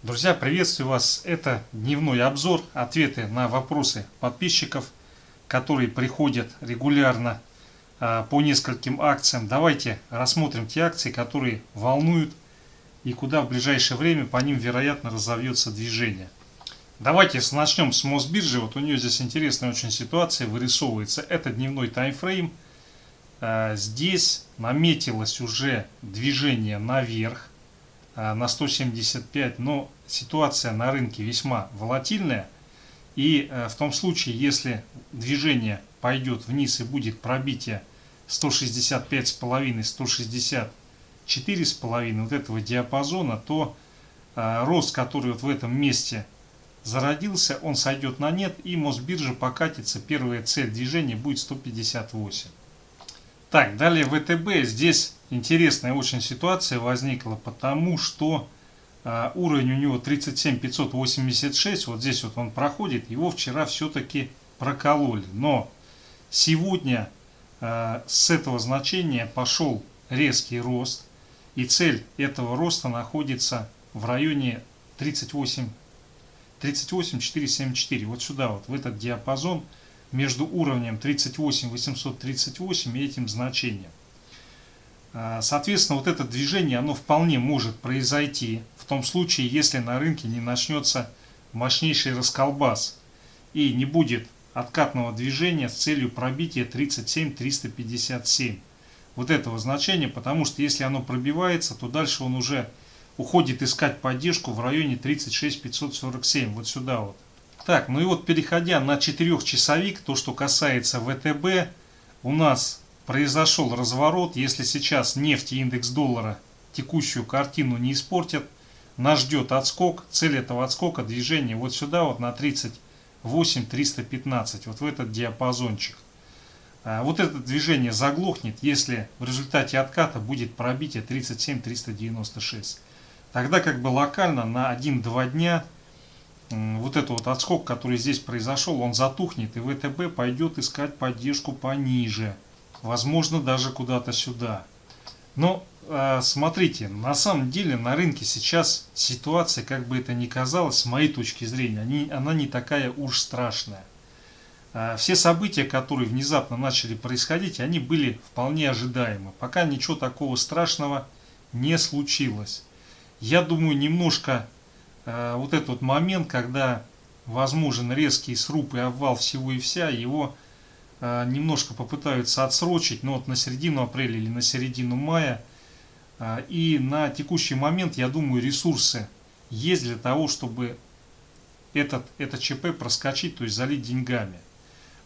Друзья, приветствую вас. Это дневной обзор, ответы на вопросы подписчиков, которые приходят регулярно по нескольким акциям. Давайте рассмотрим те акции, которые волнуют и куда в ближайшее время по ним, вероятно, разовьется движение. Давайте начнем с Мосбиржи. Вот у нее здесь интересная очень ситуация вырисовывается. Это дневной таймфрейм. Здесь наметилось уже движение наверх на 175, но ситуация на рынке весьма волатильная, и в том случае, если движение пойдет вниз и будет пробитие 165,5-164,5 вот этого диапазона, то рост, который вот в этом месте зародился, он сойдет на нет, и Мосбиржа покатится. Первая цель движения будет 158. Так, далее ВТБ. Здесь интересная очень ситуация возникла, потому что уровень у него 37 586, вот здесь вот он проходит, его вчера все-таки прокололи. Но сегодня с этого значения пошел резкий рост, и цель этого роста находится в районе 38 474. Вот сюда, вот в этот диапазон между уровнем 38 838 и этим значением. Соответственно, вот это движение, оно вполне может произойти в том случае, если на рынке не начнется мощнейший расколбас и не будет откатного движения с целью пробития 37 357. Вот этого значения, потому что если оно пробивается, то дальше он уже уходит искать поддержку в районе 36 547, вот сюда вот. Так, ну и вот переходя на 4-часовик, то, что касается ВТБ, у нас произошел разворот. Если сейчас нефть и индекс доллара текущую картину не испортят, нас ждет отскок. Цель этого отскока движение вот сюда вот на 38 315, вот в этот диапазончик. Вот это движение заглохнет, если в результате отката будет пробитие 37 396. Тогда как бы локально на 1-2 дня вот этот вот отскок, который здесь произошел, он затухнет, и ВТБ пойдет искать поддержку пониже. Возможно, даже куда-то сюда. Но смотрите, на самом деле на рынке сейчас ситуация, как бы это ни казалось, с моей точки зрения, она не такая уж страшная. Все события, которые внезапно начали происходить, они были вполне ожидаемы. Пока ничего такого страшного не случилось. Я думаю, немножко вот этот вот момент, когда возможен резкий сруб и обвал всего и вся, его немножко попытаются отсрочить, но вот на середину апреля или на середину мая. И на текущий момент, я думаю, ресурсы есть для того, чтобы это ЧП проскочить, то есть залить деньгами.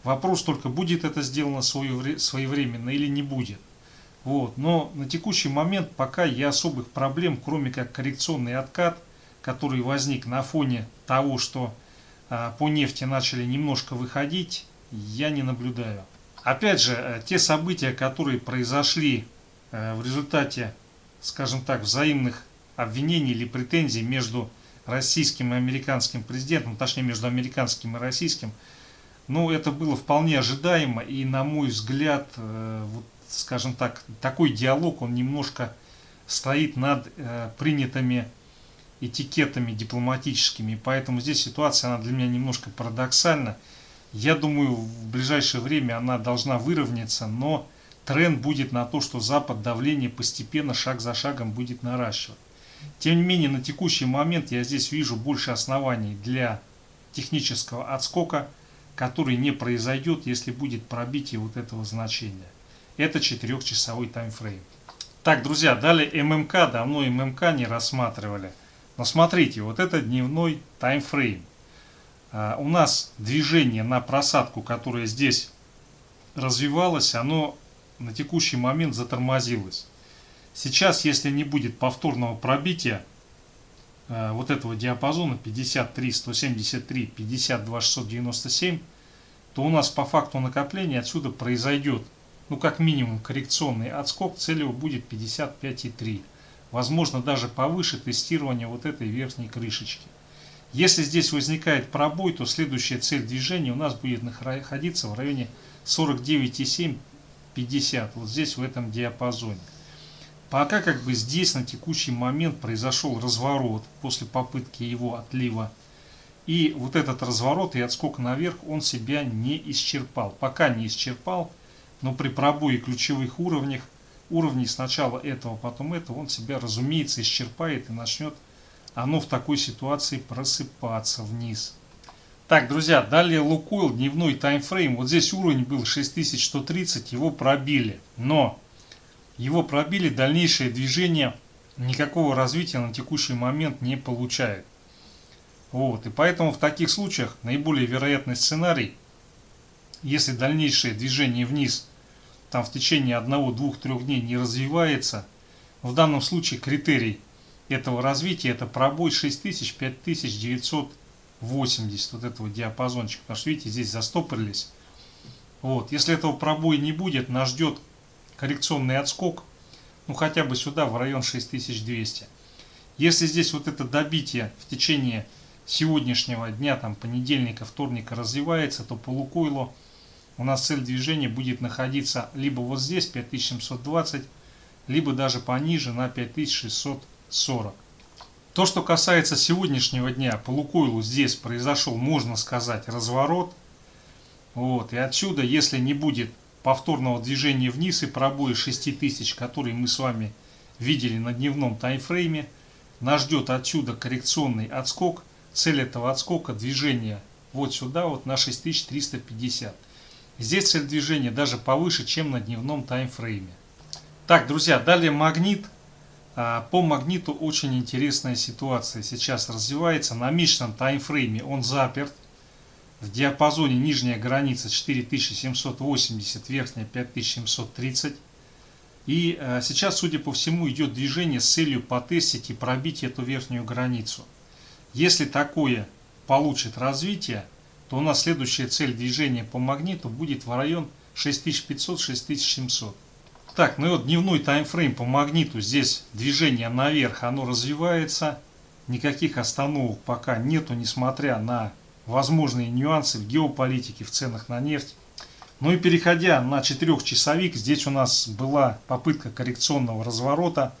Вопрос только, будет это сделано своевременно или не будет. Вот. Но на текущий момент пока я особых проблем, кроме как коррекционный откат, который возник на фоне того, что по нефти начали немножко выходить, я не наблюдаю. Опять же, те события, которые произошли в результате, скажем так, взаимных обвинений или претензий между российским и американским президентом, точнее между американским и российским, ну, это было вполне ожидаемо, и на мой взгляд, вот, скажем так, такой диалог, он немножко стоит над принятыми этикетами дипломатическими, поэтому здесь ситуация, она для меня немножко парадоксальна. Я думаю, в ближайшее время она должна выровняться, но тренд будет на то, что Запад давление постепенно, шаг за шагом будет наращивать. Тем не менее, на текущий момент я здесь вижу больше оснований для технического отскока, который не произойдет, если будет пробитие вот этого значения. Это 4-часовой таймфрейм. Так, друзья, далее ММК. Давно ММК не рассматривали. Но смотрите, вот это дневной таймфрейм. У нас движение на просадку, которое здесь развивалось, оно на текущий момент затормозилось. Сейчас, если не будет повторного пробития вот этого диапазона 53 173 52 697, то у нас по факту накопления отсюда произойдет, ну как минимум, коррекционный отскок. Цель его будет 55,3. Возможно, даже повыше тестирования вот этой верхней крышечки. Если здесь возникает пробой, то следующая цель движения у нас будет находиться в районе 49,7-50, вот здесь в этом диапазоне. Пока как бы здесь на текущий момент произошел разворот после попытки его отлива. И вот этот разворот и отскок наверх он себя не исчерпал. Пока не исчерпал, но при пробое ключевых уровней сначала этого, потом этого, он себя, разумеется, исчерпает и начнет оно в такой ситуации просыпаться вниз. Так, друзья, далее Лукойл, дневной таймфрейм. Вот здесь уровень был 6130, его пробили. Но его пробили, дальнейшее движение никакого развития на текущий момент не получает. Вот, и поэтому в таких случаях наиболее вероятный сценарий, если дальнейшее движение вниз там в течение 1, 2, 3 дней не развивается, в данном случае критерий этого развития это пробой 6000, 5980 вот этого диапазончика, потому что видите, здесь застопорились. Вот, если этого пробоя не будет, нас ждет коррекционный отскок, ну хотя бы сюда в район 6200. Если здесь вот это добитие в течение сегодняшнего дня, там понедельника, вторника развивается, то по Лукойлу у нас цель движения будет находиться либо вот здесь 5720, либо даже пониже на 5640. То, что касается сегодняшнего дня, по Лукойлу здесь произошел, можно сказать, разворот. Вот, и отсюда, если не будет повторного движения вниз и пробоя 6000, который мы с вами видели на дневном таймфрейме, нас ждет отсюда коррекционный отскок. Цель этого отскока движения вот сюда, вот на 6350. Здесь цель движения даже повыше, чем на дневном таймфрейме. Так, друзья, далее магнит. По магниту очень интересная ситуация сейчас развивается. На месячном таймфрейме он заперт. В диапазоне нижняя граница 4780, верхняя 5730. И сейчас, судя по всему, идет движение с целью потестить и пробить эту верхнюю границу. Если такое получит развитие, то у нас следующая цель движения по магниту будет в район 6500-6700. Так, ну и вот дневной таймфрейм по магниту. Здесь движение наверх, оно развивается. Никаких остановок пока нету, несмотря на возможные нюансы в геополитике, в ценах на нефть. Ну и переходя на 4-часовик, здесь у нас была попытка коррекционного разворота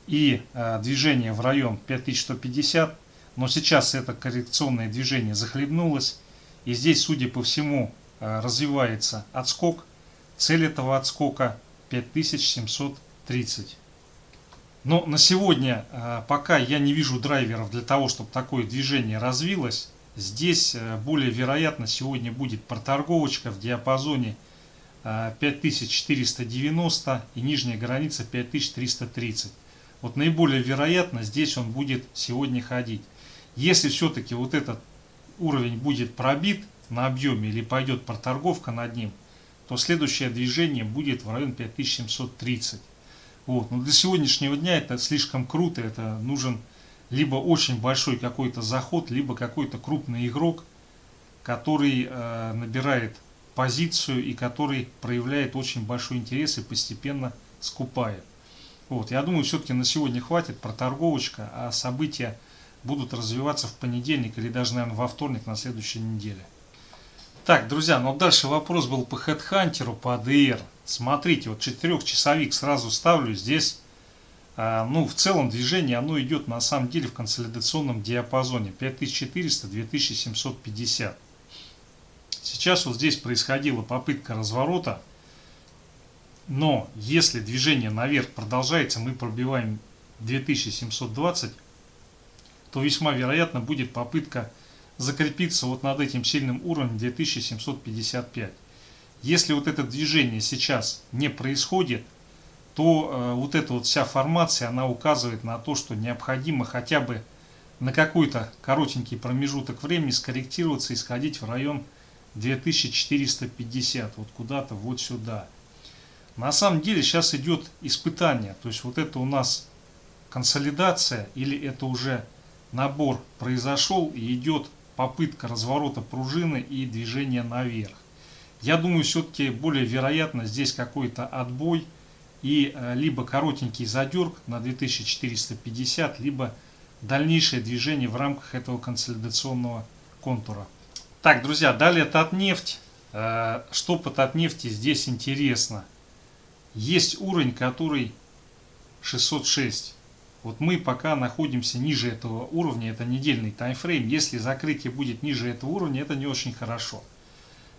и движение в район 5150. Но сейчас это коррекционное движение захлебнулось. И здесь, судя по всему, развивается отскок. Цель этого отскока 5730. Но на сегодня пока я не вижу драйверов для того, чтобы такое движение развилось. Здесь более вероятно сегодня будет проторговочка в диапазоне 5490 и нижняя граница 5330. Вот наиболее вероятно здесь он будет сегодня ходить. Если все-таки вот этот уровень будет пробит на объеме или пойдет проторговка над ним, то следующее движение будет в район 5730. Вот. Но для сегодняшнего дня это слишком круто, это нужен либо очень большой какой-то заход, либо какой-то крупный игрок, который набирает позицию и который проявляет очень большой интерес и постепенно скупает. Вот. Я думаю, все-таки на сегодня хватит проторговочка, а события будут развиваться в понедельник или даже, наверное, во вторник на следующей неделе. Так, друзья, ну дальше вопрос был по HeadHunter, по ADR. Смотрите, вот 4-часовик сразу ставлю. Здесь, ну, в целом движение, оно идет на самом деле в консолидационном диапазоне 5400-2750. Сейчас вот здесь происходила попытка разворота. Но если движение наверх продолжается, мы пробиваем 2720, то весьма вероятно будет попытка закрепиться вот над этим сильным уровнем 2755. Если вот это движение сейчас не происходит, то вот эта вот вся формация, она указывает на то, что необходимо хотя бы на какой-то коротенький промежуток времени скорректироваться и сходить в район 2450, вот куда-то вот сюда. На самом деле сейчас идет испытание, то есть вот это у нас консолидация или это уже набор произошел и идет попытка разворота пружины и движения наверх. Я думаю, все-таки более вероятно здесь какой-то отбой и либо коротенький задерг на 2450, либо дальнейшее движение в рамках этого консолидационного контура. Так, друзья, далее Татнефть. Что по Татнефти здесь интересно? Есть уровень, который 606. Вот мы пока находимся ниже этого уровня, это недельный таймфрейм. Если закрытие будет ниже этого уровня, это не очень хорошо.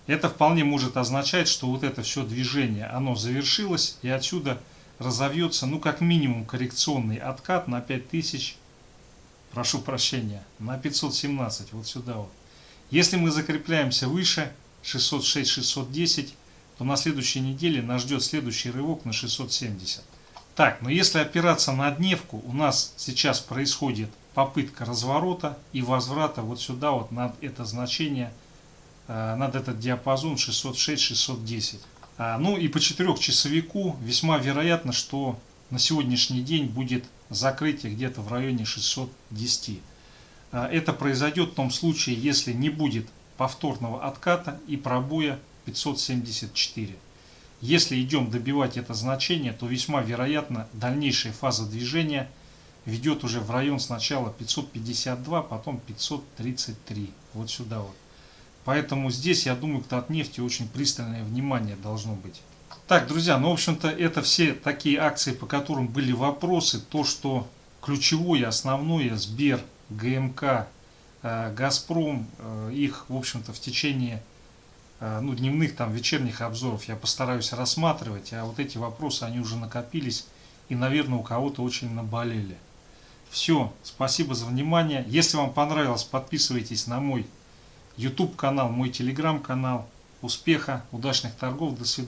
Это вполне может означать, что вот это все движение, оно завершилось, и отсюда разовьется, ну, как минимум, коррекционный откат на 5000, прошу прощения, на 517, вот сюда вот. Если мы закрепляемся выше 606-610, то на следующей неделе нас ждет следующий рывок на 670. Так, но если опираться на дневку, у нас сейчас происходит попытка разворота и возврата вот сюда, вот над это значение, над этот диапазон 606-610. Ну и по 4-часовику весьма вероятно, что на сегодняшний день будет закрытие где-то в районе 610. Это произойдет в том случае, если не будет повторного отката и пробоя 574. Если идем добивать это значение, то весьма вероятно дальнейшая фаза движения ведет уже в район сначала 552, потом 533. Вот сюда вот. Поэтому здесь, я думаю, к Татнефти очень пристальное внимание должно быть. Так, друзья, ну, в общем-то, это все такие акции, по которым были вопросы. То, что ключевое, основное, Сбер, ГМК, Газпром, их, в общем-то, в течение дневных, там, вечерних обзоров я постараюсь рассматривать. А вот эти вопросы, они уже накопились и, наверное, у кого-то очень наболели. Все, спасибо за внимание. Если вам понравилось, подписывайтесь на мой YouTube канал, мой Telegram канал. Успеха, удачных торгов, до свидания.